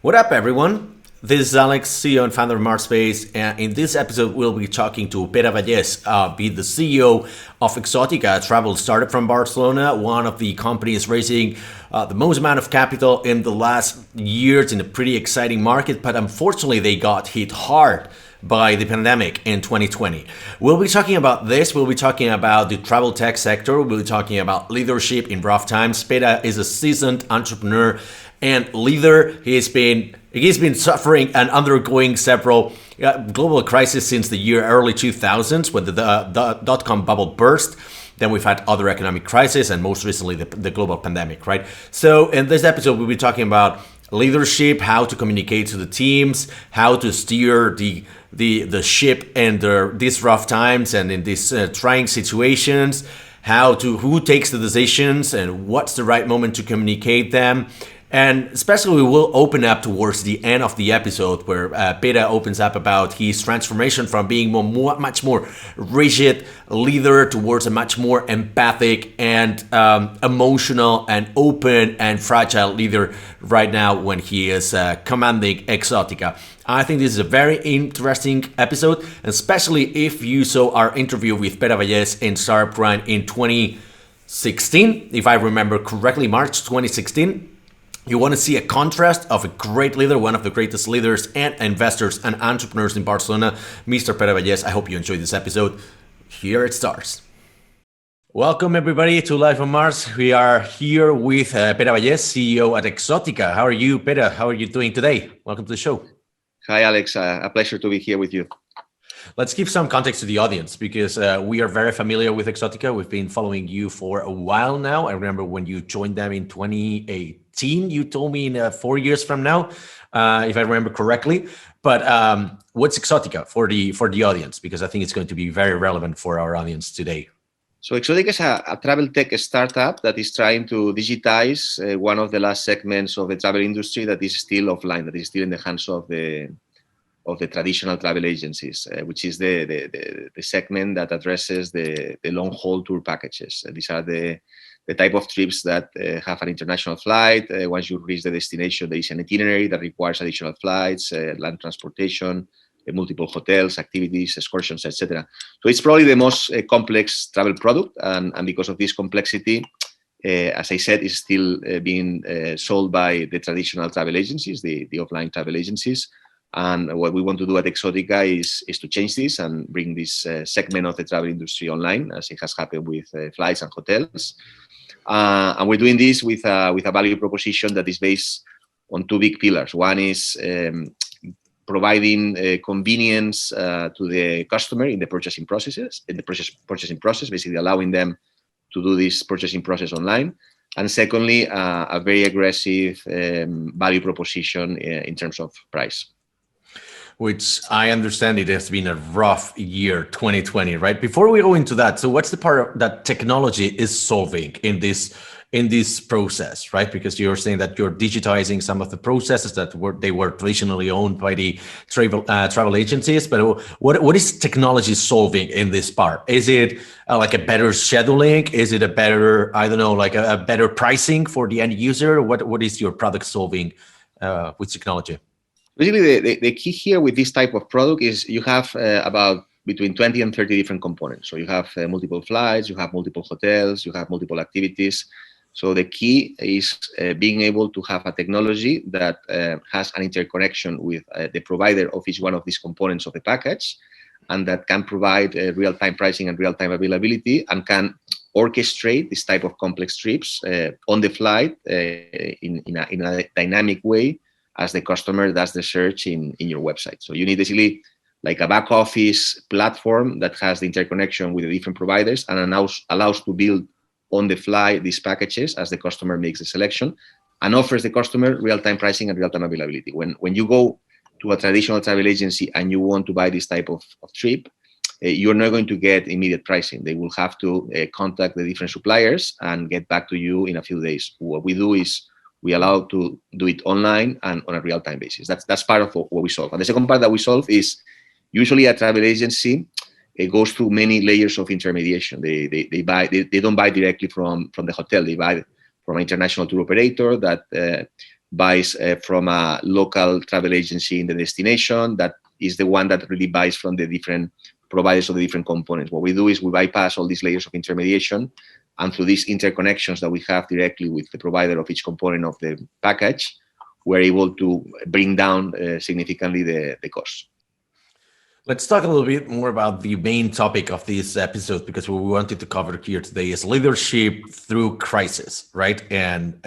What up, everyone? This is Alex, CEO and founder of MarsBased, and in this episode, we'll be talking to Pere Vallés, the CEO of Exoticca, a travel startup from Barcelona, one of the companies raising the most amount of capital in the last years in a pretty exciting market, but unfortunately, they got hit hard by the pandemic in 2020. We'll be talking about this. We'll be talking about the travel tech sector. We'll be talking about leadership in rough times. Pere is a seasoned entrepreneur and leader. He's been suffering and undergoing several global crises since the year early 2000s when the dot-com bubble burst. Then we've had other economic crises and most recently the global pandemic, right? So in this episode, we'll be talking about leadership, how to communicate to the teams, how to steer the ship in these rough times and in these trying situations, who takes the decisions and what's the right moment to communicate them. And especially we will open up towards the end of the episode where Pere opens up about his transformation from being much more rigid leader towards a much more empathic and emotional and open and fragile leader right now when he is commanding Exoticca. I think this is a very interesting episode, especially if you saw our interview with Pere Vallés in Startup Grind in 2016, if I remember correctly, March 2016. You want to see a contrast of a great leader, one of the greatest leaders and investors and entrepreneurs in Barcelona, Mr. Pere Vallés. I hope you enjoyed this episode. Here it starts. Welcome, everybody, to Live on Mars. We are here with Pere Vallés, CEO at Exoticca. How are you, Pere? How are you doing today? Welcome to the show. Hi, Alex. A pleasure to be here with you. Let's give some context to the audience because we are very familiar with Exoticca. We've been following you for a while now. I remember when you joined them in 2018, you told me in 4 years from now, if I remember correctly. But what's Exoticca for the audience? Because I think it's going to be very relevant for our audience today. So Exoticca is a travel tech startup that is trying to digitize one of the last segments of the travel industry that is still offline, that is still in the hands of the traditional travel agencies, which is the segment that addresses the long-haul tour packages. These are the type of trips that have an international flight. Once you reach the destination, there is an itinerary that requires additional flights, land transportation, multiple hotels, activities, excursions, etc. So it's probably the most complex travel product, and because of this complexity, as I said, is still being sold by the traditional travel agencies, the offline travel agencies. And what we want to do at Exoticca is to change this and bring this segment of the travel industry online, as it has happened with flights and hotels. And we're doing this with a value proposition that is based on two big pillars. One is providing convenience to the customer in the purchasing process, basically allowing them to do this purchasing process online. And secondly, a very aggressive value proposition in terms of price. Which I understand it has been a rough year, 2020, right? Before we go into that, so what's the part that technology is solving in this process, right? Because you're saying that you're digitizing some of the processes that were traditionally owned by the travel agencies, but what is technology solving in this part? Is it like a better scheduling? Is it a better, I don't know, like a better pricing for the end user? What is your product solving with technology? Basically, the key here with this type of product is you have about between 20 and 30 different components. So you have multiple flights, you have multiple hotels, you have multiple activities. So the key is being able to have a technology that has an interconnection with the provider of each one of these components of the package, and that can provide real-time pricing and real-time availability and can orchestrate this type of complex trips on the flight in a dynamic way as the customer does the search in your website. So you need basically like a back office platform that has the interconnection with the different providers and allows to build on the fly these packages as the customer makes the selection and offers the customer real-time pricing and real-time availability. When you go to a traditional travel agency and you want to buy this type of trip, you're not going to get immediate pricing. They will have to contact the different suppliers and get back to you in a few days. What we do is we allow to do it online and on a real-time basis. That's part of what we solve. And the second part that we solve is usually a travel agency, it goes through many layers of intermediation. They don't buy directly from the hotel. They buy from an international tour operator that buys from a local travel agency in the destination. That is the one that really buys from the different providers of the different components. What we do is we bypass all these layers of intermediation, and through these interconnections that we have directly with the provider of each component of the package, we're able to bring down significantly the cost. Let's talk a little bit more about the main topic of this episode, because what we wanted to cover here today is leadership through crisis, right? And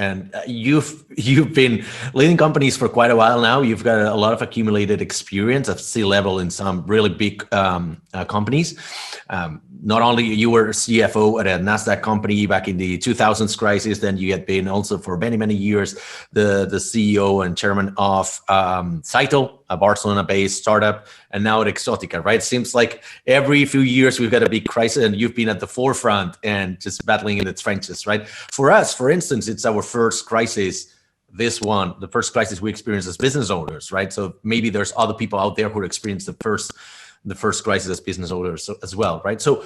you've been leading companies for quite a while now. You've got a lot of accumulated experience at C-level in some really big companies. Not only you were CFO at a Nasdaq company back in the 2000s crisis, then you had been also for many years the CEO and chairman of Saito, a Barcelona-based startup, and now at Exoticca, right? Seems like every few years we've got a big crisis, and you've been at the forefront and just battling in the trenches, right? For us, for instance, it's our first crisis. This one, the first crisis we experienced as business owners, right? So maybe there's other people out there who experienced the first crisis as business owners as well, right? So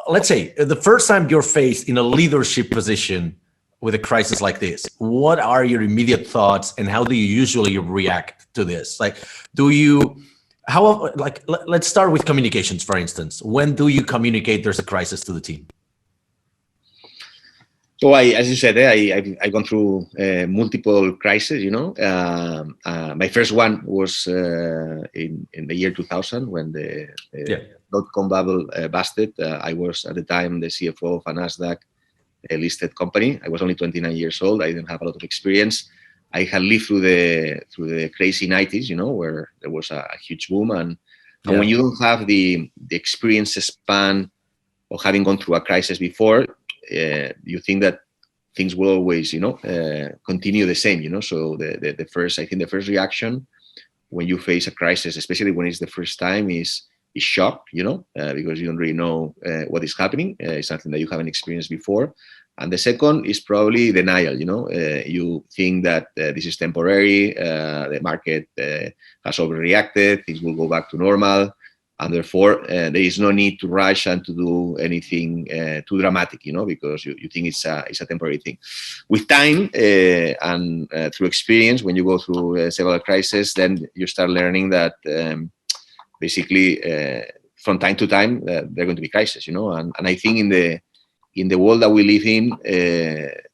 let's say the first time you're faced in a leadership position with a crisis like this, what are your immediate thoughts, and how do you usually react to this? Like, let's start with communications, for instance. When do you communicate there's a crisis to the team? So as you said, I've gone through multiple crises. My first one was in the year 2000 when the dot-com bubble busted. I was at the time the CFO of a Nasdaq listed company. I was only 29 years old. I didn't have a lot of experience. I had lived through the crazy 90s, where there was a huge boom, and when you don't have the experience span of having gone through a crisis before, you think that things will always, continue the same, So the first reaction when you face a crisis, especially when it's the first time, is shock, because you don't really know what is happening. It's something that you haven't experienced before. And the second is probably denial. You think that this is temporary, the market has overreacted, things will go back to normal, and therefore there is no need to rush and to do anything too dramatic, because you think it's a temporary thing. With time and through experience, when you go through several crises, then you start learning that basically from time to time there are going to be crises, and I think in the world that we live in,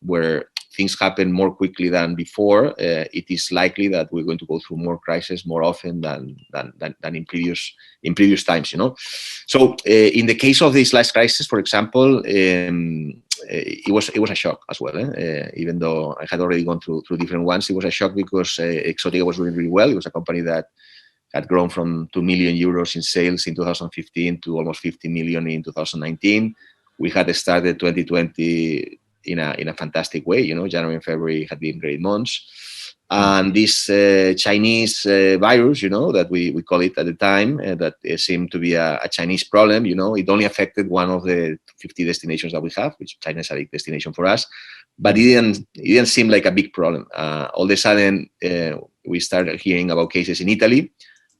where things happen more quickly than before, it is likely that we're going to go through more crises more often than in previous times. So in the case of this last crisis, for example, it was a shock as well. Even though I had already gone through different ones, it was a shock because Exoticca was doing really well. It was a company that had grown from 2 million euros in sales in 2015 to almost 50 million in 2019. We had started 2020 in a fantastic way. January and February had been great months. And this Chinese virus, that we call it at the time, that seemed to be a Chinese problem, it only affected one of the 50 destinations that we have, which China is a big destination for us. But it didn't seem like a big problem. All of a sudden, we started hearing about cases in Italy,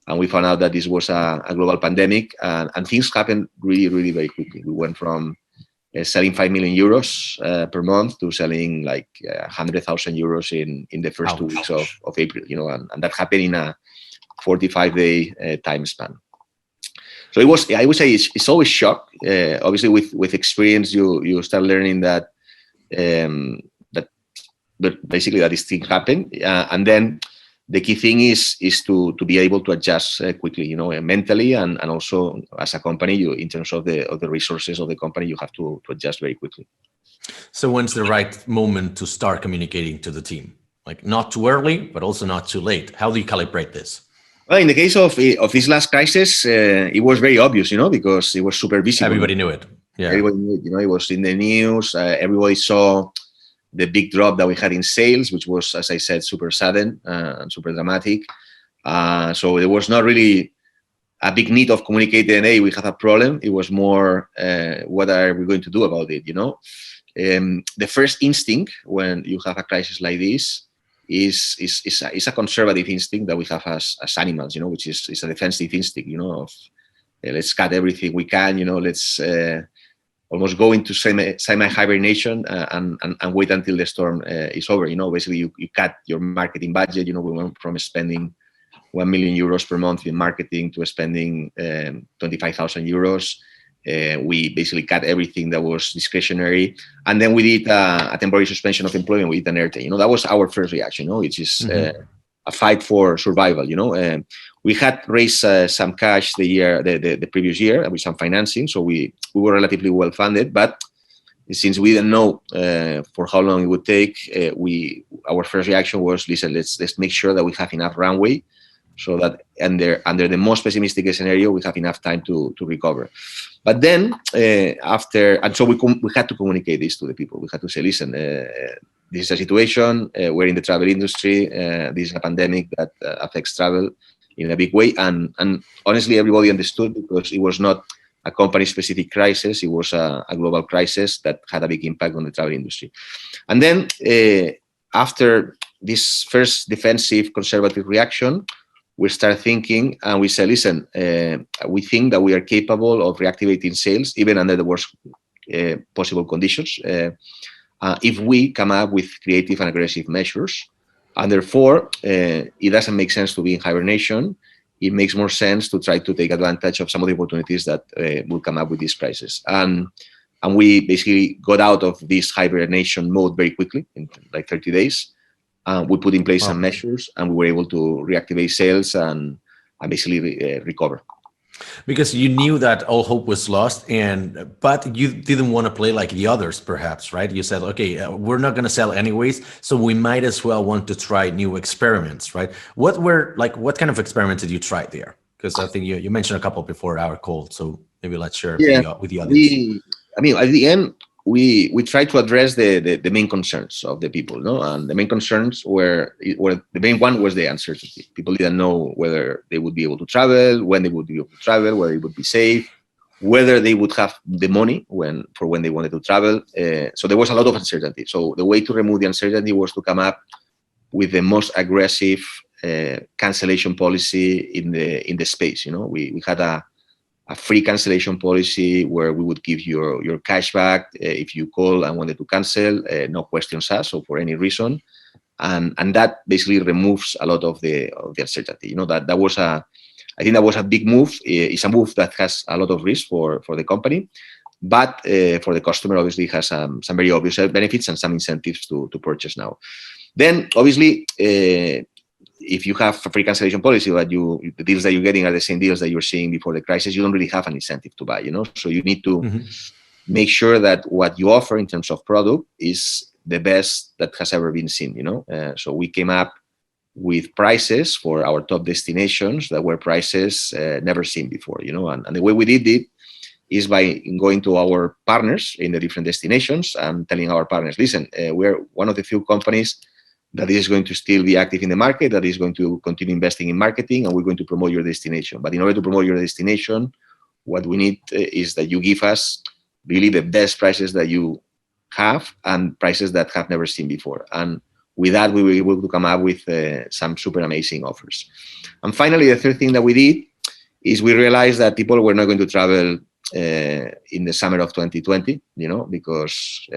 and we found out that this was a global pandemic, and things happened really, really very quickly. We went from selling 5 million euros per month to selling like 100,000 euros in the first 2 weeks of April, and that happened in a 45-day time span. So I would say it's always shock. Obviously, with experience, you start learning that basically that these things happen, and then the key thing is to be able to adjust quickly, mentally, and also as a company, in terms of the resources of the company, you have to adjust very quickly. So when's the right moment to start communicating to the team? Like, not too early, but also not too late. How do you calibrate this? Well, in the case of this last crisis, it was very obvious, because it was super visible. Everybody knew it. Yeah. Everybody knew it. It was in the news. Everybody saw the big drop that we had in sales, which was, as I said, super sudden and super dramatic. So there was not really a big need of communicating, hey, we have a problem. It was more, what are we going to do about it, The first instinct when you have a crisis like this is a conservative instinct that we have as animals, which is a defensive instinct, of let's cut everything we can, let's almost go into semi hibernation and wait until the storm is over. Basically you cut your marketing budget. We went from spending 1 million euros per month in marketing to spending 25,000 euros. We basically cut everything that was discretionary, and then we did a temporary suspension of employment. We did an ERTE. That was our first reaction. Which is a fight for survival. We had raised some cash the previous year with some financing, so we were relatively well funded. But since we didn't know for how long it would take, our first reaction was, listen, let's make sure that we have enough runway, so that under the most pessimistic scenario, we have enough time to recover. But then so we had to communicate this to the people. We had to say, listen, this is a situation. We're in the travel industry. This is a pandemic that affects travel in a big way. And honestly, everybody understood, because it was not a company-specific crisis. It was a global crisis that had a big impact on the travel industry. And then after this first defensive, conservative reaction, we start thinking, and we say, listen, we think that we are capable of reactivating sales even under the worst possible conditions if we come up with creative and aggressive measures. And therefore, it doesn't make sense to be in hibernation. It makes more sense to try to take advantage of some of the opportunities that will come up with this crisis. And we basically got out of this hibernation mode very quickly, in like 30 days. We put in place some measures, and we were able to reactivate sales and basically recover. Because you knew that all hope was lost, but you didn't want to play like the others, perhaps, right? You said, okay, we're not going to sell anyways, so we might as well want to try new experiments, right? What kind of experiments did you try there? Because I think you mentioned a couple before our call, so maybe let's share with the audience. At the end, we tried to address the main concerns of the people, and the main concerns were the main one was the uncertainty. People didn't know whether they would be able to travel, when they would be able to travel, whether it would be safe, whether they would have the money for when they wanted to travel. So there was a lot of uncertainty. So the way to remove the uncertainty was to come up with the most aggressive cancellation policy in the space. We had a free cancellation policy where we would give your cash back if you call and wanted to cancel, no questions asked, so for any reason, and that basically removes a lot of the uncertainty. That was I think that was a big move. It's a move that has a lot of risk for the company, but for the customer, obviously, it has some very obvious benefits and some incentives to purchase now. Then, obviously, if you have a free cancellation policy, but the deals that you're getting are the same deals that you were seeing before the crisis, you don't really have an incentive to buy, So you need to make sure that what you offer in terms of product is the best that has ever been seen, So we came up with prices for our top destinations that were prices never seen before, And the way we did it is by going to our partners in the different destinations and telling our partners, listen, we're one of the few companies that is going to still be active in the market, that is going to continue investing in marketing, and we're going to promote your destination. But in order to promote your destination, what we need is that you give us really the best prices that you have and prices that have never seen before. And with that, we were able to come up with some super amazing offers. And finally, the third thing that we did is we realized that people were not going to travel in the summer of 2020, because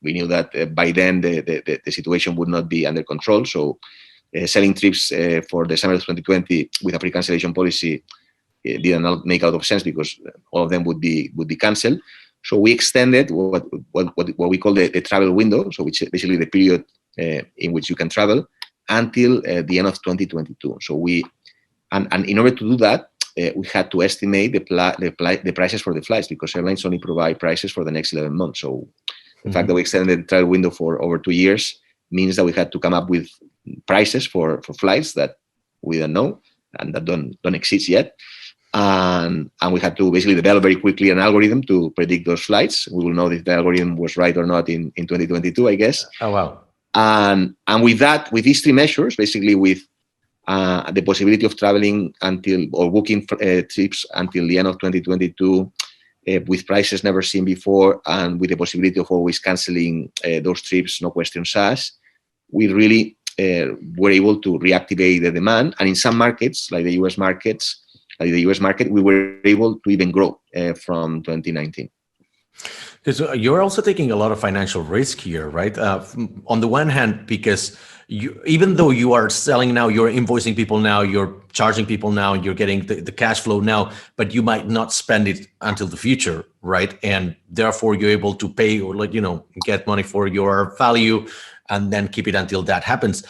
we knew that by then the situation would not be under control. So selling trips for the summer of 2020 with a free cancellation policy did not make a lot of sense, because all of them would be canceled. So we extended what we call the travel window, so which is basically the period in which you can travel, until the end of 2022. So and in order to do that, we had to estimate the prices for the flights, because airlines only provide prices for the next 11 months. So the fact that we extended the travel window for over 2 years means that we had to come up with prices for flights that we don't know and that don't exist yet. And we had to basically develop very quickly an algorithm to predict those flights. We will know if the algorithm was right or not in 2022, I guess. Oh, wow. And with that, with these three measures, basically with the possibility of traveling or booking trips until the end of 2022, with prices never seen before, and with the possibility of always canceling those trips, no questions asked, we really were able to reactivate the demand. And in some markets, like the US market, we were able to even grow from 2019. Because you're also taking a lot of financial risk here, right? On the one hand, because even though you are selling now, you're invoicing people now, you're charging people now, you're getting the cash flow now, but you might not spend it until the future, right? And therefore, you're able to pay or get money for your value, and then keep it until that happens.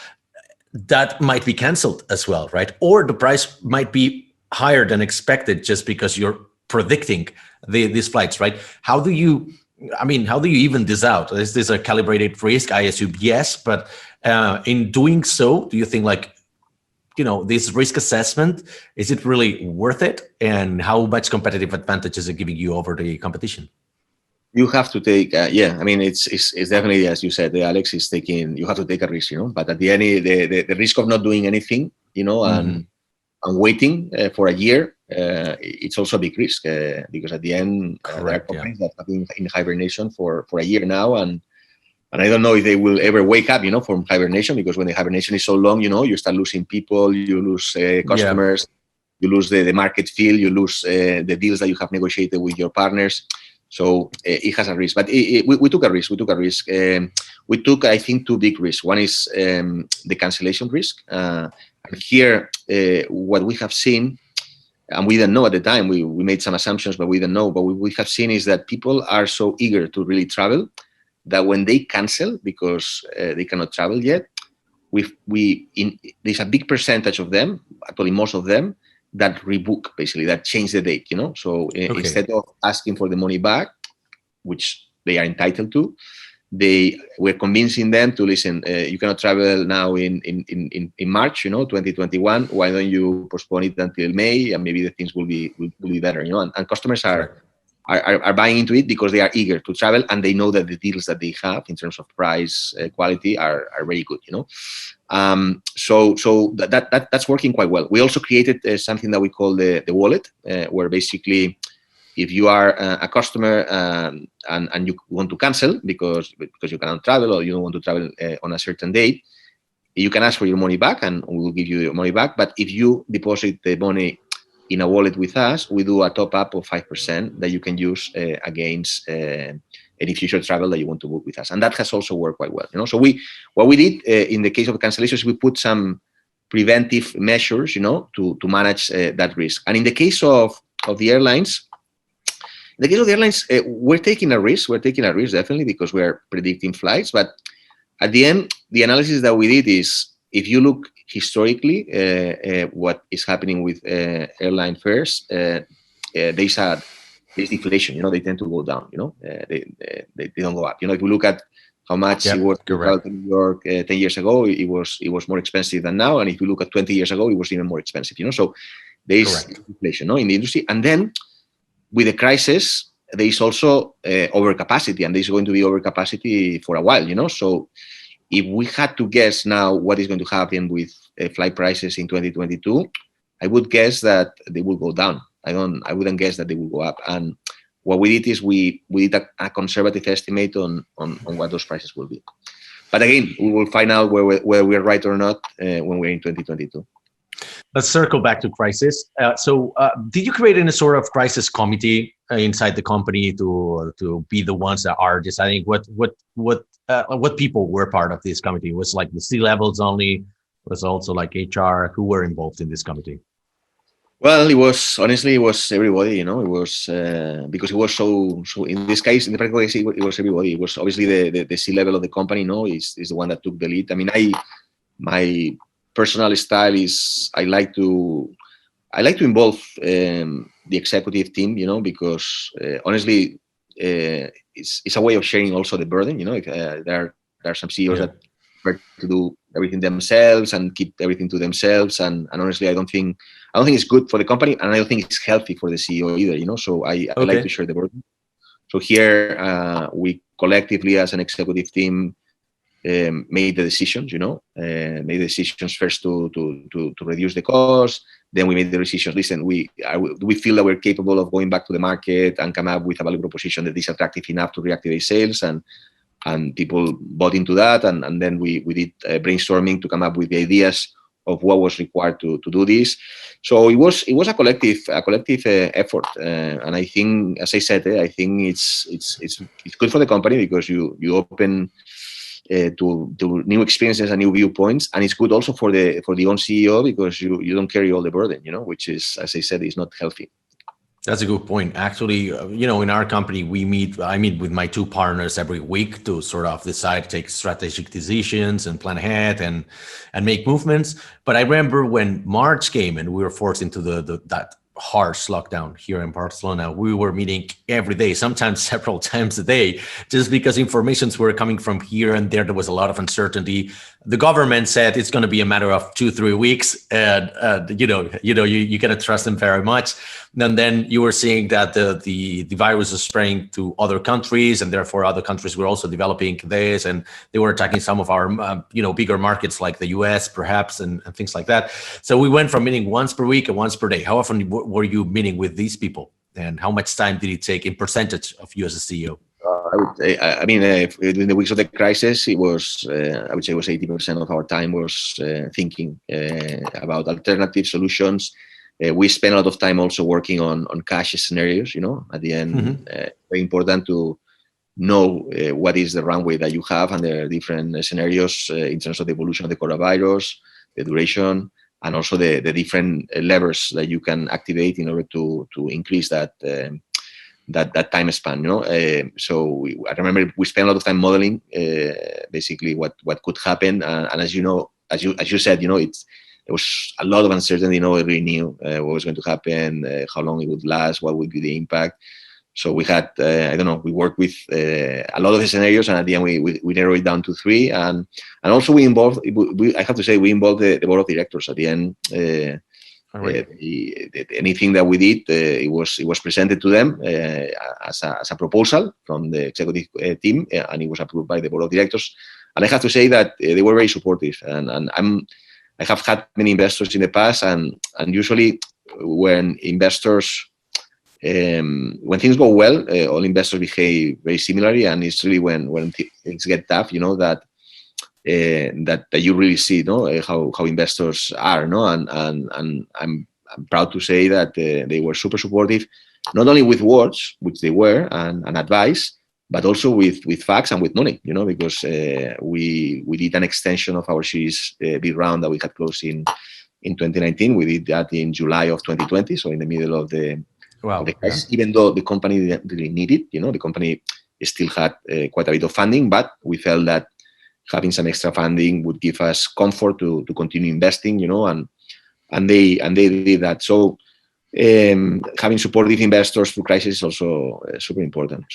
That might be canceled as well, right? Or the price might be higher than expected just because you're predicting these flights, right? How do you even this out? Is this a calibrated risk? I assume yes, but in doing so, do you think this risk assessment, is it really worth it? And how much competitive advantage is it giving you over the competition? You have to take, it's definitely, as you said, Alex, is taking, you have to take a risk, but at the end, the risk of not doing anything, and waiting for a year, it's also a big risk because at the end, there are companies that have been in hibernation for a year now, and I don't know if they will ever wake up, from hibernation, because when the hibernation is so long, you start losing people, you lose customers, you lose the market feel, you lose the deals that you have negotiated with your partners. So it has a risk, but we took a risk. We took, I think, two big risks. One is the cancellation risk. And here, what we have seen, and we didn't know at the time, we made some assumptions, but we didn't know. But what we have seen is that people are so eager to really travel that when they cancel because they cannot travel yet, there's a big percentage of them, actually most of them, that rebook, basically, that change the date, So instead of asking for the money back, which they are entitled to, we're convincing them to listen, you cannot travel now in March, 2021. Why don't you postpone it until May, and maybe the things will be better, And customers are buying into it because they are eager to travel, and they know that the deals that they have in terms of price, quality are very good, So that's working quite well. We also created something that we call the wallet, where basically, if you are a customer and you want to cancel because you cannot travel or you don't want to travel on a certain date, you can ask for your money back, and we will give you your money back. But if you deposit the money in a wallet with us, we do a top up of 5% that you can use against any future travel that you want to book with us, and that has also worked quite well. So what we did in the case of cancellations, we put some preventive measures, to manage that risk. And in the case of the airlines, we're taking a risk. We're taking a risk definitely because we're predicting flights. But at the end, the analysis that we did is, if you look historically, what is happening with airline fares, there's deflation. They tend to go down. They don't go up. If we look at how much it was to travel to New York 10 years ago, it was more expensive than now. And if you look at 20 years ago, it was even more expensive. So there is inflation, in the industry. And then with the crisis, there is also overcapacity, and there's going to be overcapacity for a while. So if we had to guess now what is going to happen with flight prices in 2022, I would guess that they will go down. I wouldn't guess that they will go up. And what we did is we did a conservative estimate on what those prices will be. But again, we will find out where we're right or not when we're in 2022. Let's circle back to crisis. So did you create any sort of crisis committee inside the company to be the ones that are deciding what people were part of this committee? Was like the C-levels only? Was also like HR? Who were involved in this committee? Well, it was everybody. It was because it was so. In this case, in the practical case, it was everybody. It was obviously the C-level of the company. Is the one that took the lead. I mean, my personal style is I like to involve the executive team. Because honestly, it's a way of sharing also the burden. If, there are some CEOs that prefer to do everything themselves and keep everything to themselves, and honestly, I don't think it's good for the company, and I don't think it's healthy for the CEO either. So I like to share the burden. So here we collectively as an executive team made the decisions. Made the decisions first to reduce the cost. Then we made the decisions. Listen, we feel that we're capable of going back to the market and come up with a value proposition that is attractive enough to reactivate sales, and people bought into that. And then we did brainstorming to come up with the ideas of what was required to do this. So it was a collective effort, and I think, as I said, I think it's good for the company because you open to new experiences and new viewpoints, and it's good also for the own CEO because you don't carry all the burden, which is, as I said, is not healthy. That's a good point. Actually, in our company, I meet with my two partners every week to sort of decide, take strategic decisions and plan ahead and make movements. But I remember when March came and we were forced into that harsh lockdown here in Barcelona, we were meeting every day, sometimes several times a day, just because informations were coming from here and there. There was a lot of uncertainty. The government said it's going to be a matter of 2-3 weeks, and you cannot trust them very much. And then you were seeing that the virus is spreading to other countries, and therefore other countries were also developing this, and they were attacking some of our bigger markets like the US, perhaps, and things like that. So we went from meeting once per week and once per day. How often were you meeting with these people, and how much time did it take in percentage of you as a CEO? I would say, in the weeks of the crisis, it was, I would say, it was 80% of our time was thinking about alternative solutions. We spent a lot of time also working on cash scenarios. At the end, very important to know what is the runway that you have and the different scenarios in terms of the evolution of the coronavirus, the duration, and also the different levers that you can activate in order to increase that time span. So I remember we spent a lot of time modeling basically what could happen, and as you know, as you said, there was a lot of uncertainty. Nobody knew what was going to happen, how long it would last, what would be the impact. So we had, we worked with a lot of the scenarios, and at the end we narrowed it down to 3. And also we involved, I have to say, we involved the board of directors at the end. Anything that we did, it was presented to them as a proposal from the executive team, and it was approved by the board of directors. And I have to say that they were very supportive, and I have had many investors in the past, and usually when investors, when things go well, all investors behave very similarly, and it's really when things get tough, that you really see, how investors are, and I'm proud to say that they were super supportive, not only with words, which they were, and advice, but also with facts and with money, because we did an extension of our Series B round that we had closed in 2019. We did that in July of 2020, so in the middle of the crisis, even though the company didn't really need it. The company still had quite a bit of funding, but we felt that having some extra funding would give us comfort to continue investing, and they did that. So having supportive investors through crisis is also super important.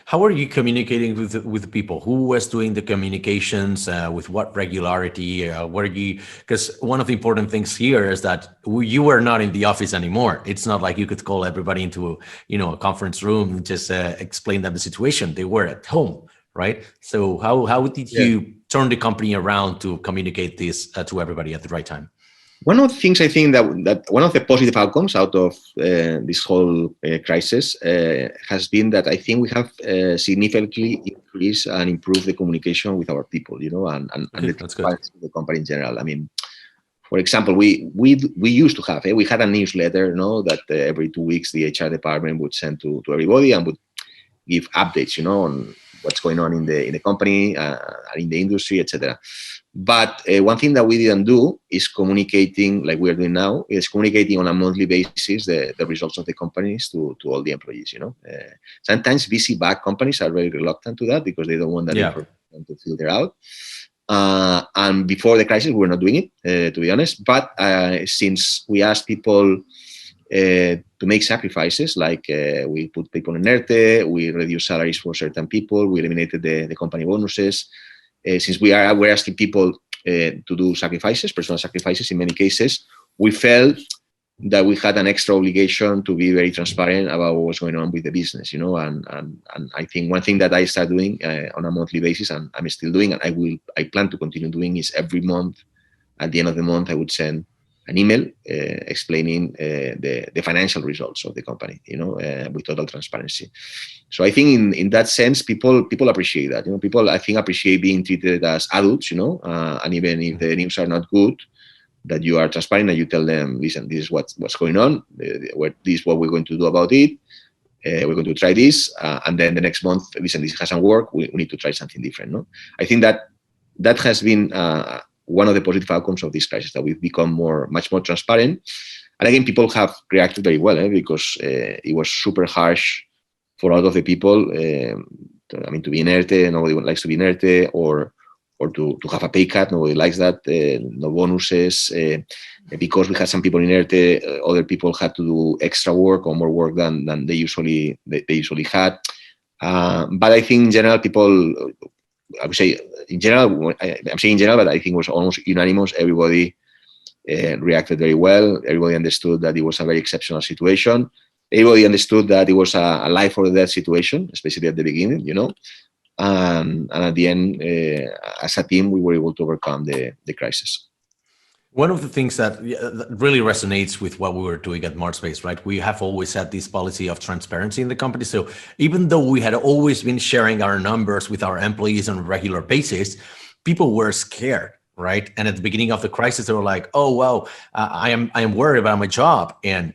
How are you communicating with the people? Who was doing the communications? With what regularity? Because one of the important things here is that you were not in the office anymore. It's not like you could call everybody into a conference room and just explain them the situation. They were at home, right? So how did you turn the company around to communicate this to everybody at the right time? One of the things I think that one of the positive outcomes out of this whole crisis has been that I think we have significantly increased and improved the communication with our people, and the company in general. I mean, for example, we used to have, we had a newsletter, that every 2 weeks the HR department would send to everybody and would give updates, on what's going on in the company, in the industry, etc. But one thing that we didn't do is communicating like we're doing now, is communicating on a monthly basis the results of the companies to all the employees. Sometimes VC-backed companies are very reluctant to that because they don't want that information to filter out. And before the crisis, we were not doing it, to be honest. But since we asked people to make sacrifices, like we put people in ERTE, we reduced salaries for certain people, we eliminated the company bonuses. Since we're asking people to do sacrifices, personal sacrifices in many cases, we felt that we had an extra obligation to be very transparent about what was going on with the business, and I think one thing that I started doing on a monthly basis, and I'm still doing, and I plan to continue doing, is every month, at the end of the month, I would send an email explaining the financial results of the company, with total transparency. So I think in that sense, people appreciate that. People, I think, appreciate being treated as adults, and even if the news are not good, that you are transparent and you tell them, listen, this is what's going on, this is what we're going to do about it. We're going to try this, and then the next month, listen, this hasn't worked. We need to try something different. No, I think that has been one of the positive outcomes of this crisis, that we've become much more transparent. And again, people have reacted very well, because it was super harsh for a lot of the people. To be in ERTE, nobody likes to be in ERTE, or to have a pay cut, nobody likes that. No bonuses. Because we had some people in ERTE, other people had to do extra work or more work than they usually had. But I think in general, people, I would say in general, I'm saying in general, but I think it was almost unanimous. Everybody reacted very well. Everybody understood that it was a very exceptional situation. Everybody understood that it was a life or death situation, especially at the beginning, and at the end, as a team, we were able to overcome the crisis. One of the things that really resonates with what we were doing at MarsBased, right? We have always had this policy of transparency in the company. So even though we had always been sharing our numbers with our employees on a regular basis, people were scared, right? And at the beginning of the crisis, they were like, "Oh, well, I am worried about my job." And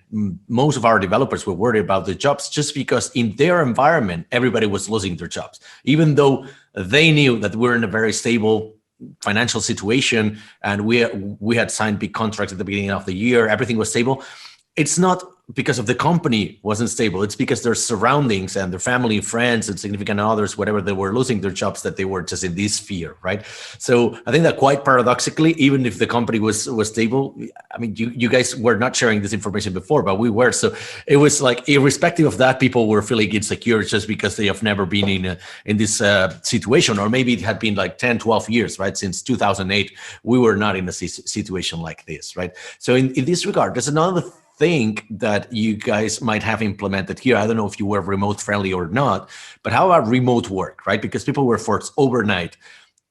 most of our developers were worried about their jobs just because in their environment, everybody was losing their jobs, even though they knew that we're in a very stable financial situation and we had signed big contracts at the beginning of the year. Everything was stable. It's not because of the company wasn't stable. It's because their surroundings and their family, friends, and significant others, whatever, they were losing their jobs, that they were just in this fear, right? So I think that quite paradoxically, even if the company was stable, I mean, you guys were not sharing this information before, but we were. So it was like, irrespective of that, people were feeling insecure just because they have never been in this situation, or maybe it had been like 10, 12 years, right? Since 2008, we were not in a situation like this, right? So in this regard, there's another thing that you guys might have implemented here. I don't know if you were remote friendly or not, but how about remote work, right? Because people were forced overnight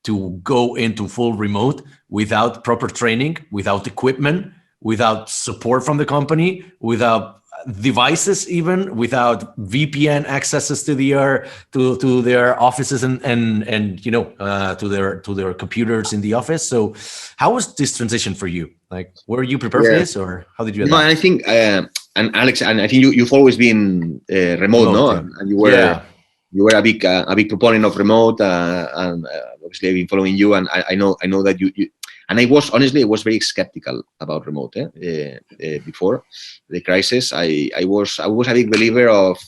to go into full remote without proper training, without equipment, without support from the company, without devices, even without VPN accesses to their offices and to their computers in the office. So how was this transition for you? Like, were you prepared for this, or how did you adapt? No, I think and Alex, and I think you've always been remote, no? Yeah. And you were a big proponent of remote, and obviously I've been following you, and I know that you and I was very skeptical about remote before the crisis. I was a big believer of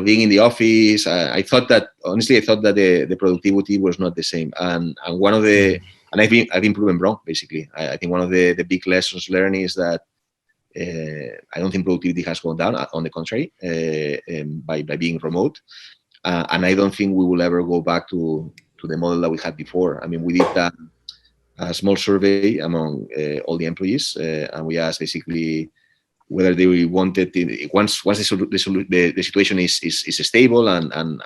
being in the office. I thought that the productivity was not the same, and one of the and I've been proven wrong, basically. I think one of the big lessons learned is that I don't think productivity has gone down. On the contrary, by being remote, and I don't think we will ever go back to the model that we had before. I mean, we did a small survey among all the employees, and we asked basically whether they wanted once the situation is stable and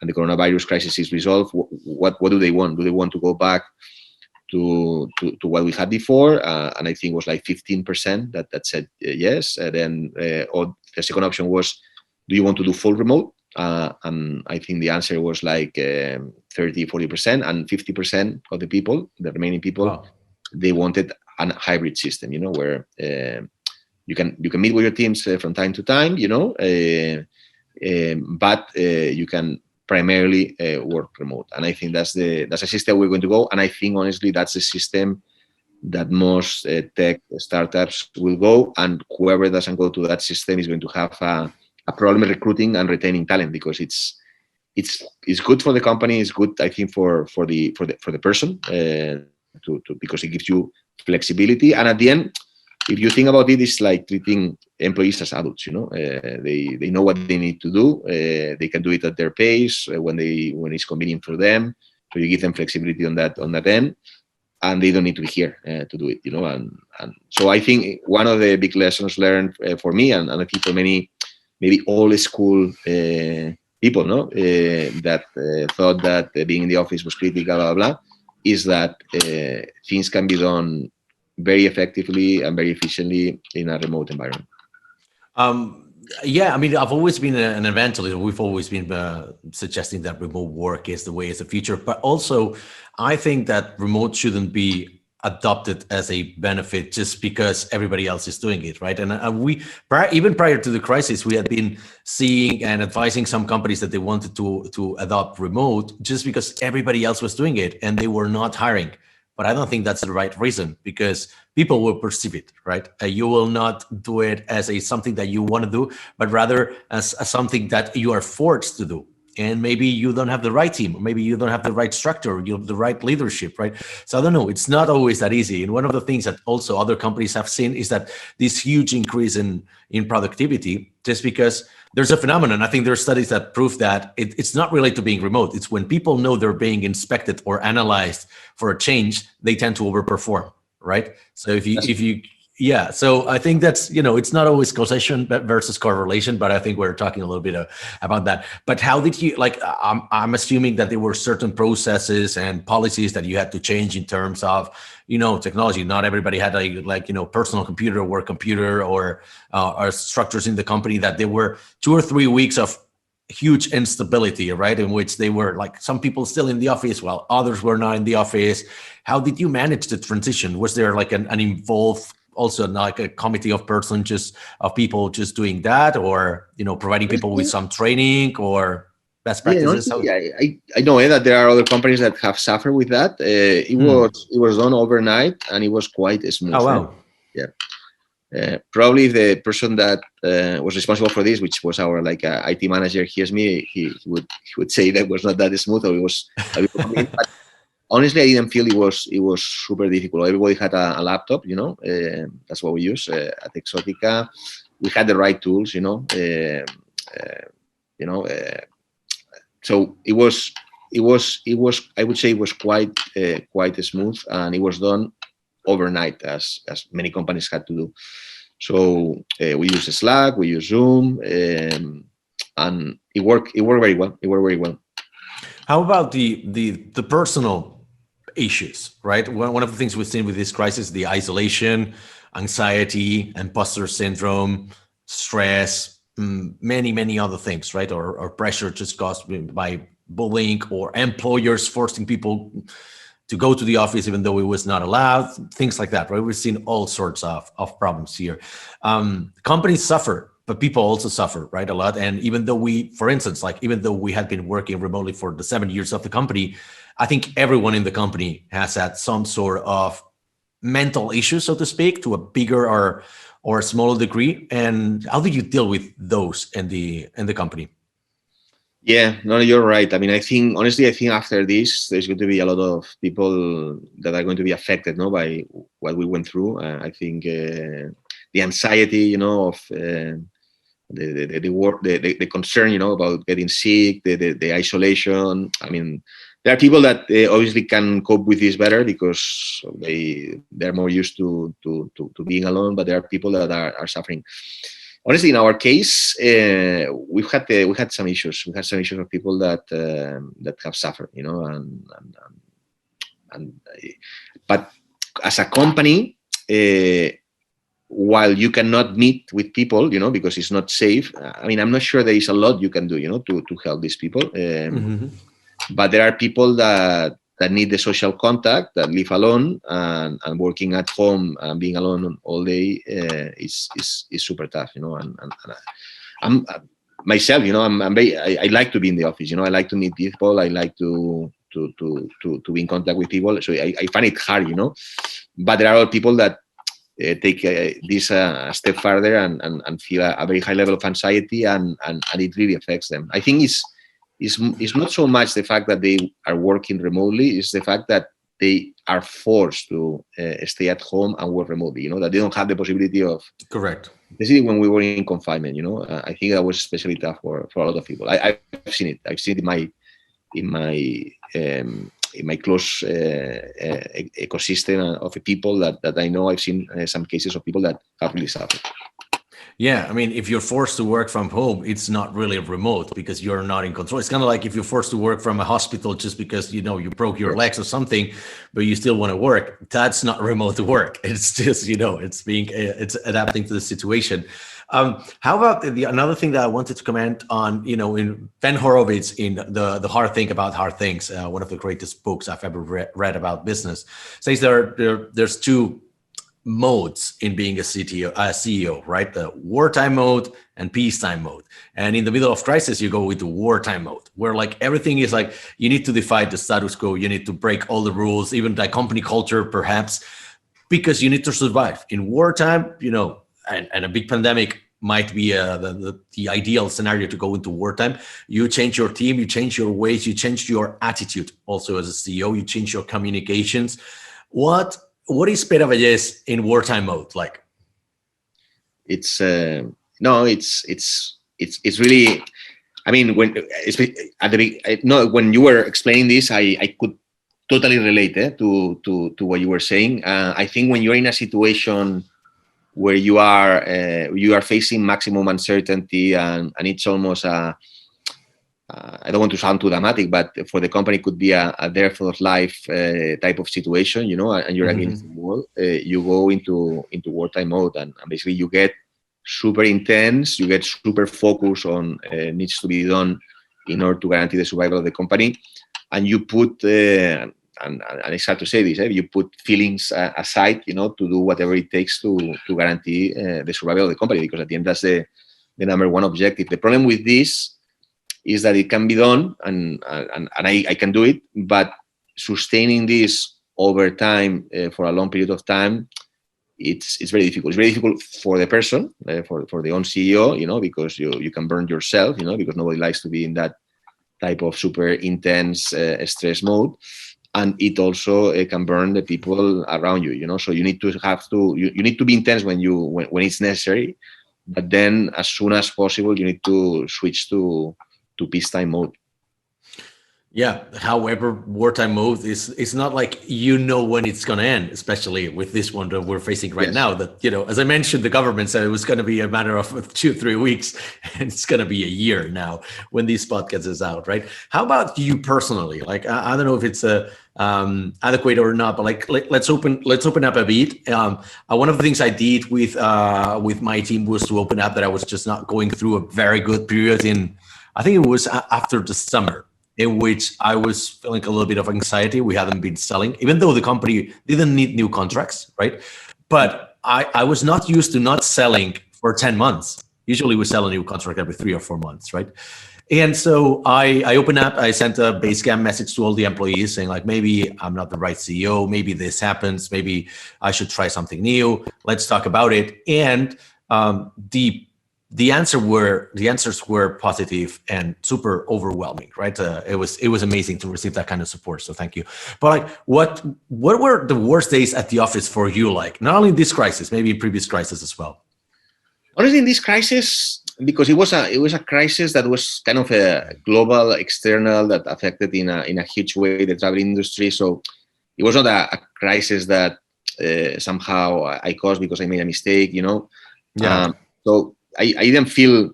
the coronavirus crisis is resolved, what do they want? Do they want to go back to what we had before? And I think it was like 15% that said yes. Then or the second option was, do you want to do full remote? And I think the answer was like 30-40%, and 50% of the remaining people, wow, they wanted a hybrid system, where you can meet with your teams from time to time, but you can primarily work remote. And I think that's a system we're going to go. And I think honestly that's a system that most tech startups will go, and whoever doesn't go to that system is going to have a problem recruiting and retaining talent, because it's good for the company. It's good, I think, for the person because it gives you flexibility. And at the end, if you think about it, it's like treating employees as adults. They know what they need to do. They can do it at their pace when it's convenient for them. So you give them flexibility on that end, and they don't need to be here to do it. And so I think one of the big lessons learned for me, and I think for many maybe old school people, that thought that being in the office was critical, blah blah blah, is that things can be done very effectively and very efficiently in a remote environment. Yeah, I mean, I've always been an evangelist. We've always been suggesting that remote work is the way, is the future. But also, I think that remote shouldn't be adopted as a benefit just because everybody else is doing it, right? And even prior to the crisis, we had been seeing and advising some companies that they wanted to adopt remote just because everybody else was doing it and they were not hiring. But I don't think that's the right reason, because people will perceive it, right? You will not do it as something that you want to do, but rather as something that you are forced to do. And maybe you don't have the right team, or maybe you don't have the right structure, you have the right leadership, right? So I don't know, it's not always that easy. And one of the things that also other companies have seen is that this huge increase in productivity, just because there's a phenomenon. I think there are studies that prove that it's not related to being remote. It's when people know they're being inspected or analyzed for a change, they tend to overperform, right? So if you yeah, so I think that's, it's not always causation versus correlation, but I think we're talking a little bit about that. But how did you, I'm assuming that there were certain processes and policies that you had to change in terms of, technology. Not everybody had personal computer, work computer, or structures in the company, that there were 2 or 3 weeks of huge instability, right? In which they were some people still in the office while others were not in the office. How did you manage the transition? Was there an involved, also a committee of people just doing that, or providing people with some training or best practices? I know that there are other companies that have suffered with that. It was done overnight and it was quite smooth. Oh wow! Yeah. Probably the person that was responsible for this, which was our IT manager, hears me, he would say that was not that smooth, or it was a bit but honestly, I didn't feel it was super difficult. Everybody had a laptop, that's what we use at Exoticca. We had the right tools, so it was. I would say it was quite smooth, and it was done overnight, as many companies had to do. So we use Slack, we use Zoom, and it worked very well. How about the personal issues, right? One of the things we've seen with this crisis, the isolation, anxiety, imposter syndrome, stress, many other things, right? Or pressure just caused by bullying, or employers forcing people to go to the office even though it was not allowed, things like that, right? We've seen all sorts of problems here. Companies suffer, but people also suffer, right? A lot. And even though even though we had been working remotely for the 7 years of the company, I think everyone in the company has had some sort of mental issue, so to speak, to a bigger or smaller degree. And how do you deal with those in the company? Yeah, no, you're right. I mean, honestly, I think after this, there's going to be a lot of people that are going to be affected, by what we went through. I think the anxiety, of the work, the concern, about getting sick, the isolation. I mean, there are people that obviously can cope with this better because they're more used to being alone, but there are people that are suffering. Honestly, in our case, we had some issues. We had some issues of people that have suffered, but as a company, while you cannot meet with people, because it's not safe. I mean, I'm not sure there is a lot you can do, to help these people. But there are people that need the social contact, that live alone, and working at home and being alone all day is super tough, And I'm myself, I like to be in the office, I like to meet people, I like to be in contact with people. So I find it hard, But there are other people that take this a step further and feel a very high level of anxiety, and it really affects them. I think it's not so much the fact that they are working remotely, it's the fact that they are forced to stay at home and work remotely, that they don't have the possibility of. Correct. Especially when we were in confinement, I think that was especially tough for a lot of people. I've seen it. I've seen it in my close ecosystem of people that I know. I've seen some cases of people that have really suffered. Yeah, I mean, if you're forced to work from home, it's not really remote because you're not in control. It's kind of like if you're forced to work from a hospital just because you broke your legs or something, but you still want to work. That's not remote work. It's just it's adapting to the situation. How about another thing that I wanted to comment on? In Ben Horowitz in the Hard Thing About Hard Things, one of the greatest books I've ever read about business, says there's two modes in being a CEO, right? The wartime mode and peacetime mode. And in the middle of crisis, you go with the wartime mode, where like everything is like you need to defy the status quo, you need to break all the rules, even the company culture, perhaps, because you need to survive. In wartime, and a big pandemic might be the ideal scenario to go into wartime. You change your team, you change your ways, you change your attitude. Also, as a CEO, you change your communications. What is Pere Vallés in wartime mode like? It's really. I mean, when you were explaining this, I could totally relate to what you were saying. I think when you're in a situation where you are facing maximum uncertainty and it's almost I don't want to sound too dramatic, but for the company, it could be a death or life type of situation, and you're against the wall. You go into wartime mode, and basically you get super intense. You get super focused on needs to be done in order to guarantee the survival of the company, and you put and it's hard to say this, you put feelings aside, to do whatever it takes to guarantee the survival of the company, because at the end that's the number one objective. The problem with this is that it can be done, and I can do it, but sustaining this over time for a long period of time, it's very difficult. It's very difficult for the person, for the own CEO, because you can burn yourself, because nobody likes to be in that type of super intense stress mode, and it also can burn the people around you. So you need to be intense when it's necessary, but then as soon as possible you need to switch to peacetime mode. Yeah. However, wartime mode is not like when it's going to end, especially with this one that we're facing right now. That as I mentioned, the government said it was going to be a matter of 2-3 weeks, and it's going to be a year now when this podcast is out, right? How about you personally? Like I don't know if it's adequate or not, but like let's open up a bit. One of the things I did with my team was to open up that I was just not going through a very good period I think it was after the summer, in which I was feeling a little bit of anxiety. We hadn't been selling, even though the company didn't need new contracts, right? But I was not used to not selling for 10 months. Usually we sell a new contract every 3 or 4 months, right? And so I opened up, I sent a Basecamp message to all the employees saying like, maybe I'm not the right CEO, maybe this happens, maybe I should try something new. Let's talk about it. And the answers were positive and super overwhelming, right? It was amazing to receive that kind of support. So thank you. But like, what were the worst days at the office for you? Like not only in this crisis, maybe in previous crisis as well. Honestly, in this crisis, because it was a crisis that was kind of a global, external, that affected in a huge way the travel industry. So it was not a crisis that somehow I caused because I made a mistake, Yeah. So I didn't feel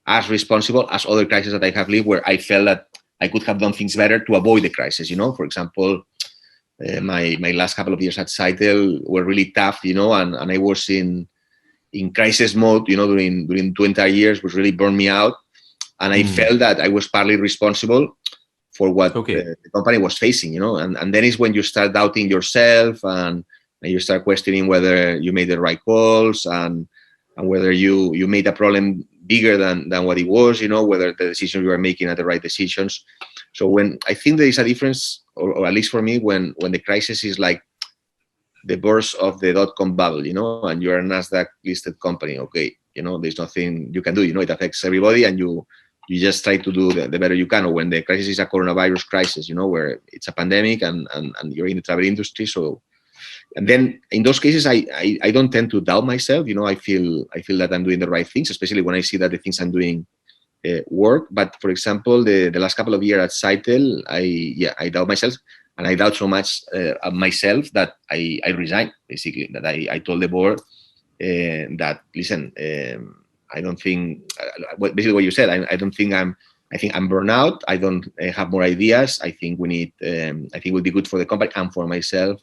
as responsible as other crises that I have lived, where I felt that I could have done things better to avoid the crisis. For example, my last couple of years at Scytl were really tough, and I was in crisis mode, during 20 years, which really burned me out, and I felt that I was partly responsible for what the company was facing, and then is when you start doubting yourself and you start questioning whether you made the right calls and whether you made a problem bigger than what it was, whether the decisions you are making are the right decisions. So when I think there is a difference, or at least for me, when the crisis is like the burst of the .com bubble, and you're a NASDAQ listed company, there's nothing you can do, it affects everybody, and you just try to do the better you can. Or when the crisis is a coronavirus crisis, where it's a pandemic and you're in the travel industry, so. And then in those cases, I don't tend to doubt myself. I feel that I'm doing the right things, especially when I see that the things I'm doing work. But for example, the last couple of years at Scytl, I doubt myself, and I doubt so much myself that I resigned. Basically, that I told the board that, listen, I don't think, basically what you said, I don't think I think I'm burnout. I don't have more ideas. I think we need, I think it would be good for the company and for myself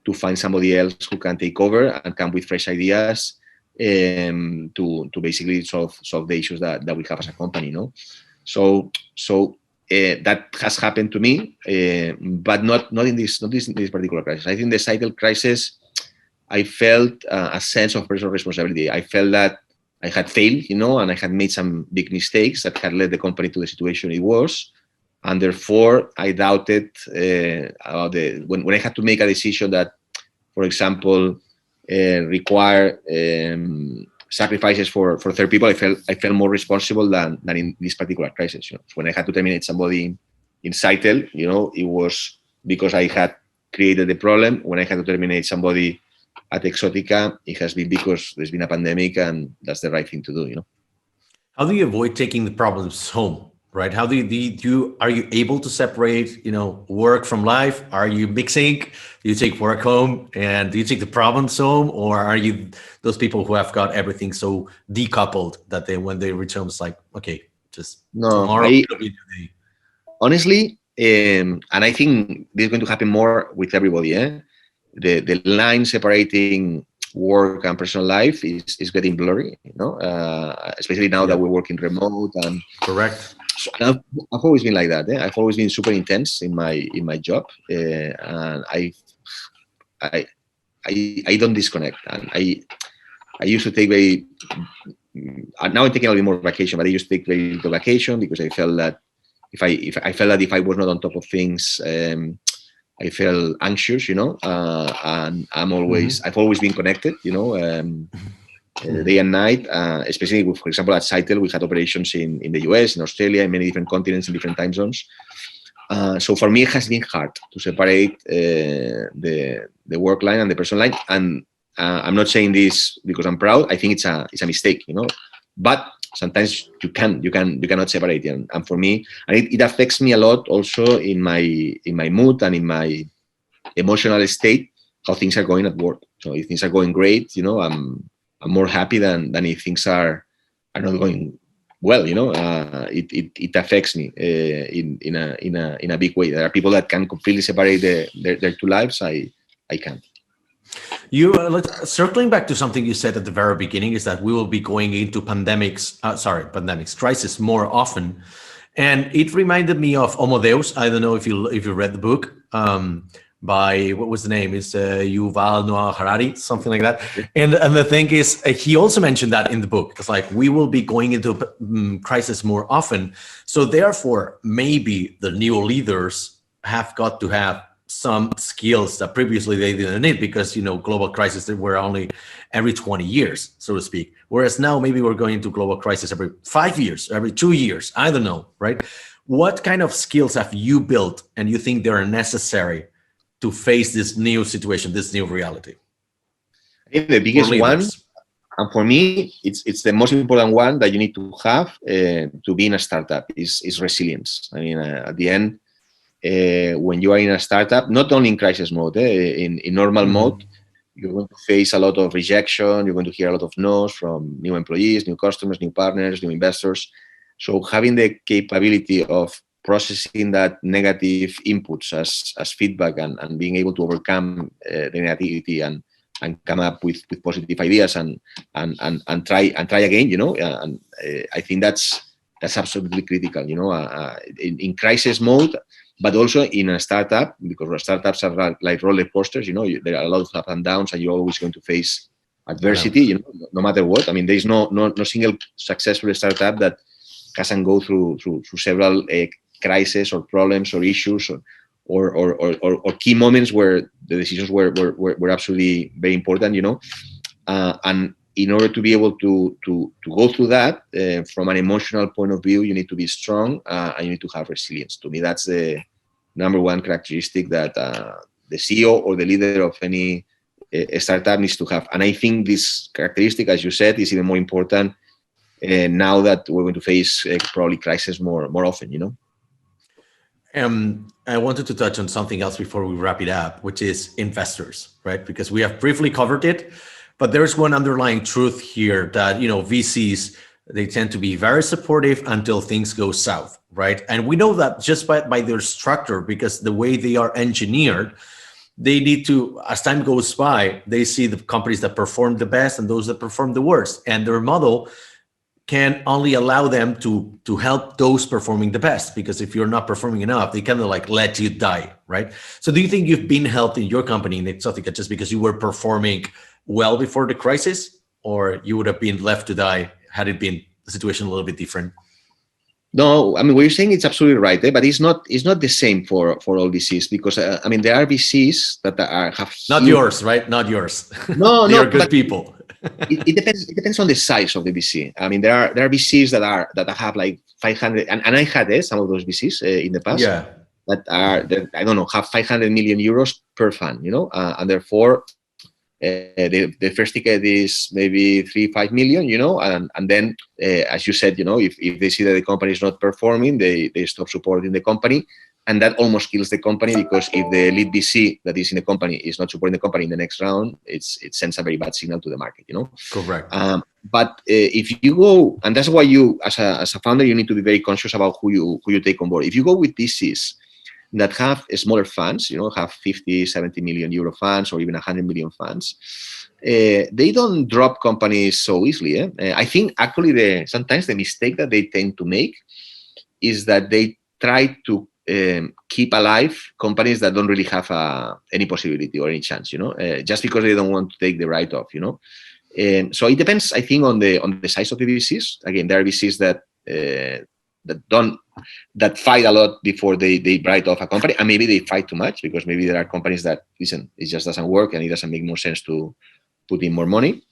to find somebody else who can take over and come with fresh ideas to basically solve the issues that we have as a company, So that has happened to me, but not in this particular crisis. I think the cycle crisis, I felt a sense of personal responsibility. I felt that I had failed, and I had made some big mistakes that had led the company to the situation it was. And therefore, I doubted about when I had to make a decision that, for example, require sacrifices for third people. I felt more responsible than in this particular crisis. When I had to terminate somebody in Cytel, it was because I had created the problem. When I had to terminate somebody at Exoticca, it has been because there's been a pandemic, and that's the right thing to do. How do you avoid taking the problems home? Right? How do you are you able to separate, work from life? Are you mixing? Do you take work home, and do you take the problems home, or are you those people who have got everything so decoupled that when they return, it's like, okay, just tomorrow it'll be the day. Honestly, and I think this is going to happen more with everybody. The line separating work and personal life is getting blurry, especially now that we're working remote. And correct. So I've always been like that. I've always been super intense in my job, and I don't disconnect. And I used to take now I'm taking a little bit more vacation, but I used to take very little vacation because I felt that if I was not on top of things, I felt anxious, and I've always been connected, day and night, especially with, for example, at Cytel, we had operations in the US, in Australia, in many different continents, in different time zones. So for me, it has been hard to separate the work line and the personal line. And I'm not saying this because I'm proud. I think it's a mistake, But sometimes you cannot separate it. And for me, and it affects me a lot also in my mood and in my emotional state, how things are going at work. So if things are going great, I'm more happy than if things are not going well. It affects me in a big way. There are people that can completely separate their two lives. I can't. You circling back to something you said at the very beginning is that we will be going into crisis more often, and it reminded me of Homo Deus. I don't know if you read the book. By what was the name? It's Yuval Noah Harari, something like that. And the thing is, he also mentioned that in the book. It's like we will be going into crisis more often. So therefore, maybe the new leaders have got to have some skills that previously they didn't need because, global crisis were only every 20 years, so to speak. Whereas now maybe we're going into global crisis every 5 years, every 2 years. I don't know, right? What kind of skills have you built and you think they're necessary to face this new situation, this new reality? I think the biggest one, and for me, it's the most important one that you need to have to be in a startup is resilience. I mean, at the end, when you are in a startup, not only in crisis mode, in normal mode, you're going to face a lot of rejection. You're going to hear a lot of no's from new employees, new customers, new partners, new investors. So having the capability of processing that negative inputs as feedback and being able to overcome the negativity and come up with positive ideas and try again, and I think that's absolutely critical, in crisis mode, but also in a startup, because startups are like roller coasters, there are a lot of ups and downs, and you're always going to face adversity, no matter what. I mean, there's no single successful startup that hasn't go through several crises or problems or issues or key moments where the decisions were absolutely very important, and in order to be able to go through that from an emotional point of view, you need to be strong and you need to have resilience. To me, that's the number one characteristic that the CEO or the leader of any startup needs to have. And I think this characteristic, as you said, is even more important now that we're going to face probably crisis more often, I wanted to touch on something else before we wrap it up, which is investors, right? Because we have briefly covered it, But there's one underlying truth here that, VCs, they tend to be very supportive until things go south, right? And we know that just by their structure, because the way they are engineered, they need to, as time goes by, they see the companies that perform the best and those that perform the worst. And their model can only allow them to help those performing the best, because if you're not performing enough, they kind of like let you die, right? So do you think you've been helped in your company in Exoticca just because you were performing well before the crisis, or you would have been left to die had it been the situation a little bit different? No, I mean, what you're saying is absolutely right, but it's not the same for all VCs, because I mean, there are VCs that have not yours, right? Not yours. No, they no, are good people. it depends. It depends on the size of the VC. I mean, there are VCs that have like 500, and I had some of those VCs in the past. Yeah. That I don't know, have 500 million euros per fund, and therefore the first ticket is maybe 3-5 million, and then as you said, if they see that the company is not performing, they stop supporting the company, and that almost kills the company, because if the lead VC that is in the company is not supporting the company in the next round, it sends a very bad signal to the market, Correct. But if you go, and that's why you as a founder, you need to be very conscious about who you take on board. If you go with VCs that have smaller funds, have 50, 70 million euro funds, or even 100 million funds, they don't drop companies so easily. I think actually sometimes the mistake that they tend to make is that they try to keep alive companies that don't really have any possibility or any chance, just because they don't want to take the write-off, so it depends, I think, on the size of the VCs. Again, there are VCs that fight a lot before they write off a company, and maybe they fight too much, because maybe there are companies that, listen, it just doesn't work and it doesn't make more sense to put in more money.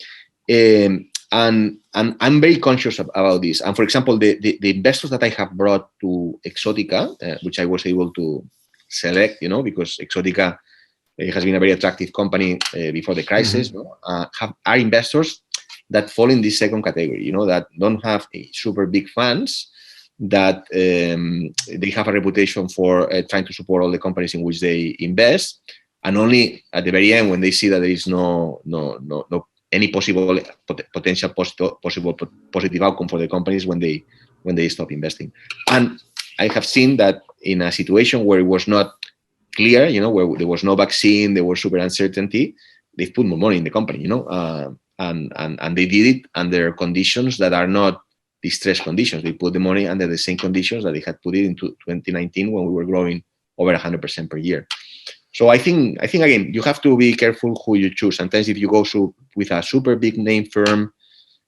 And I'm very conscious about this. And for example, the investors that I have brought to Exoticca, which I was able to select, because Exoticca has been a very attractive company before the crisis, are investors that fall in this second category, that don't have super big funds, that they have a reputation for trying to support all the companies in which they invest, and only at the very end, when they see that there is no any possible potential positive outcome for the companies, when they stop investing. And I have seen that in a situation where it was not clear, where there was no vaccine, there was super uncertainty, they've put more money in the company, and they did it under conditions that are not distressed conditions. They put the money under the same conditions that they had put it in 2019, when we were growing over 100% per year. So I think again, you have to be careful who you choose. Sometimes if you go with a super big name firm,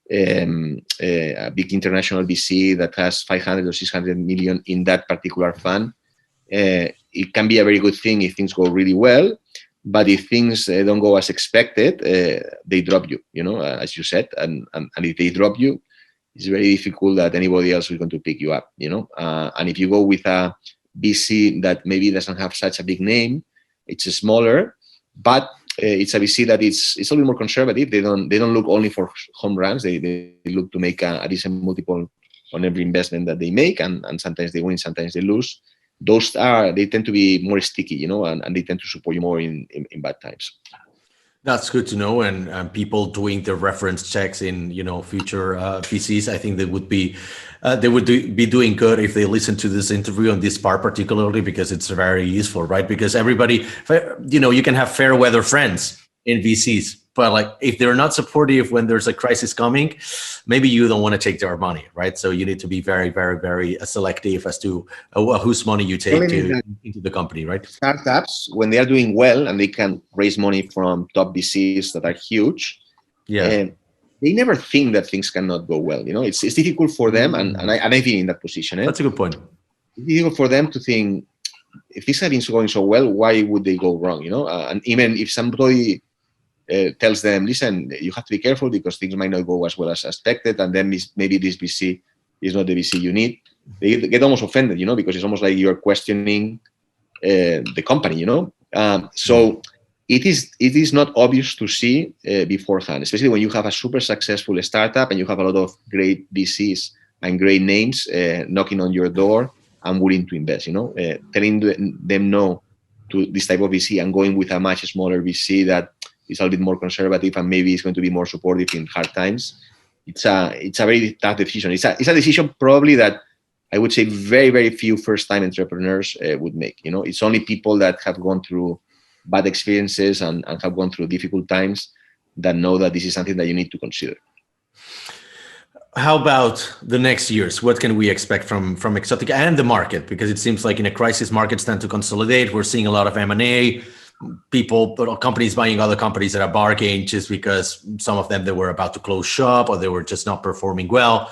a big international VC that has 500 or 600 million in that particular fund, it can be a very good thing if things go really well. But if things don't go as expected, they drop you, as you said. And if they drop you, it's very difficult that anybody else is going to pick you up, and if you go with a VC that maybe doesn't have such a big name, it's smaller, but it's a VC that it's a little bit more conservative. They don't look only for home runs. They look to make a decent multiple on every investment that they make, and sometimes they win, sometimes they lose. They tend to be more sticky, and they tend to support you more in bad times. That's good to know. And people doing the reference checks in, future VCs, I think they would be doing good if they listen to this interview on this part, particularly because it's very useful, right? Because everybody, you can have fair weather friends in VCs, but like if they're not supportive when there's a crisis coming, maybe you don't want to take their money, right? So you need to be very, very, very selective as to whose money you take into the company, right? Startups, when they are doing well and they can raise money from top VCs that are huge, they never think that things cannot go well. It's difficult for them, and I've been in that position. That's a good point. It's difficult for them to think, if things have been going so well, why would they go wrong? And even if somebody tells them, listen, you have to be careful because things might not go as well as expected, and then maybe this VC is not the VC you need, they get almost offended, because it's almost like you're questioning the company, So it is not obvious to see beforehand, especially when you have a super successful startup and you have a lot of great VCs and great names knocking on your door and willing to invest, telling them no to this type of VC and going with a much smaller VC that is a little bit more conservative and maybe is going to be more supportive in hard times. It's a very tough decision. It's a decision probably that I would say very, very few first-time entrepreneurs would make. It's only people that have gone through bad experiences and have gone through difficult times that know that this is something that you need to consider. How about the next years? What can we expect from Exoticca and the market? Because it seems like in a crisis, markets tend to consolidate. We're seeing a lot of M&A, companies buying other companies at a bargain just because some of them, they were about to close shop or they were just not performing well.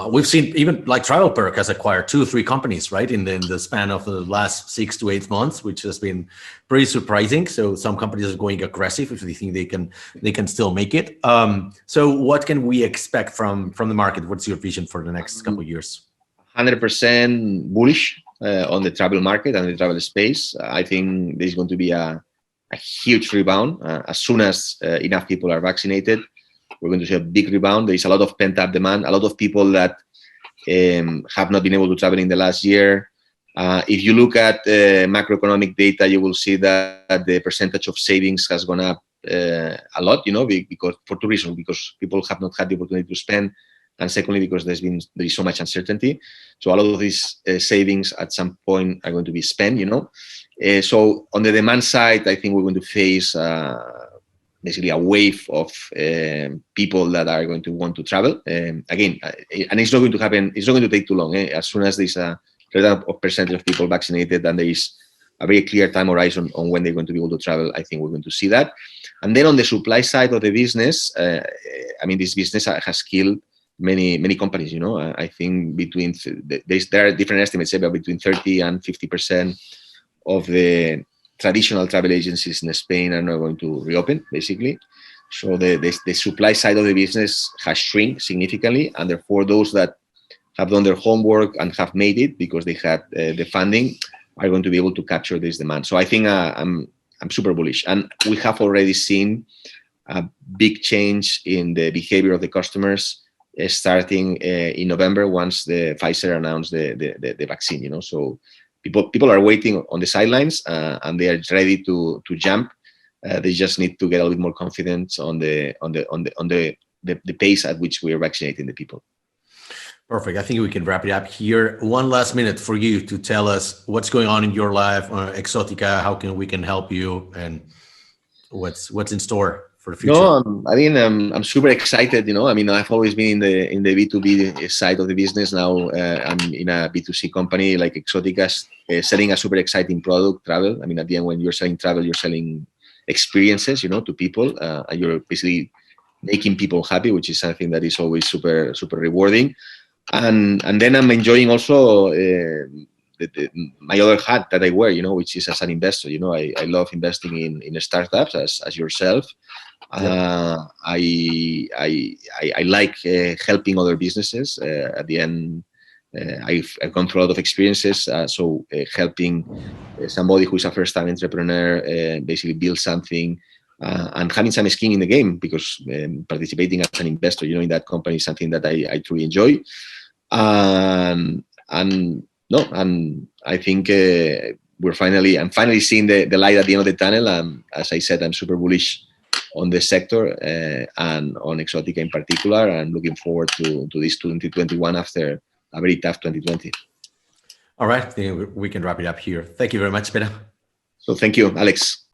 We've seen even like TravelPerk has acquired 2 or 3 companies, right, in the span of the last 6 to 8 months, which has been pretty surprising. So some companies are going aggressive if they think they can still make it. So what can we expect from the market? What's your vision for the next couple of years? 100% bullish on the travel market and the travel space. I think there's going to be a huge rebound as soon as enough people are vaccinated. We're going to see a big rebound. There's a lot of pent-up demand, a lot of people that have not been able to travel in the last year. If you look at macroeconomic data, you will see that the percentage of savings has gone up a lot, because for 2 reasons, because people have not had the opportunity to spend, and secondly, because there is so much uncertainty. So a lot of these savings at some point are going to be spent, So on the demand side, I think we're going to face basically a wave of people that are going to want to travel. Again, and it's not going to happen, it's not going to take too long. As soon as there's a percentage of people vaccinated and there is a very clear time horizon on when they're going to be able to travel, I think we're going to see that. And then on the supply side of the business, this business has killed many companies. I think there are different estimates, but between 30 and 50% of the traditional travel agencies in Spain are not going to reopen, basically. So the supply side of the business has shrunk significantly, and therefore those that have done their homework and have made it because they had the funding are going to be able to capture this demand. So I think I'm super bullish, and we have already seen a big change in the behavior of the customers starting in November once the Pfizer announced the vaccine. So people are waiting on the sidelines and they are ready to jump. They just need to get a little bit more confidence on the pace at which we are vaccinating the people. Perfect. I think we can wrap it up here. One last minute for you to tell us what's going on in your life, Exoticca, how we can help you, and what's in store for the future. No, I'm super excited. I've always been in the B2B side of the business. Now I'm in a B2C company like Exoticca, selling a super exciting product, travel. At the end, when you're selling travel, you're selling experiences, to people. And you're basically making people happy, which is something that is always super, super rewarding. And then I'm enjoying also my other hat that I wear, which is as an investor. I love investing in startups as yourself. I like helping other businesses. At the end, I've gone through a lot of experiences. So helping somebody who's a first-time entrepreneur basically build something and having some skin in the game, because participating as an investor, in that company is something that I truly enjoy. And I think I'm finally seeing the light at the end of the tunnel. As I said, I'm super bullish on the sector and on Exoticca in particular, and looking forward to this 2021 after a very tough 2020. All right, I think we can wrap it up here. Thank you very much, Pere. So thank you, Alex.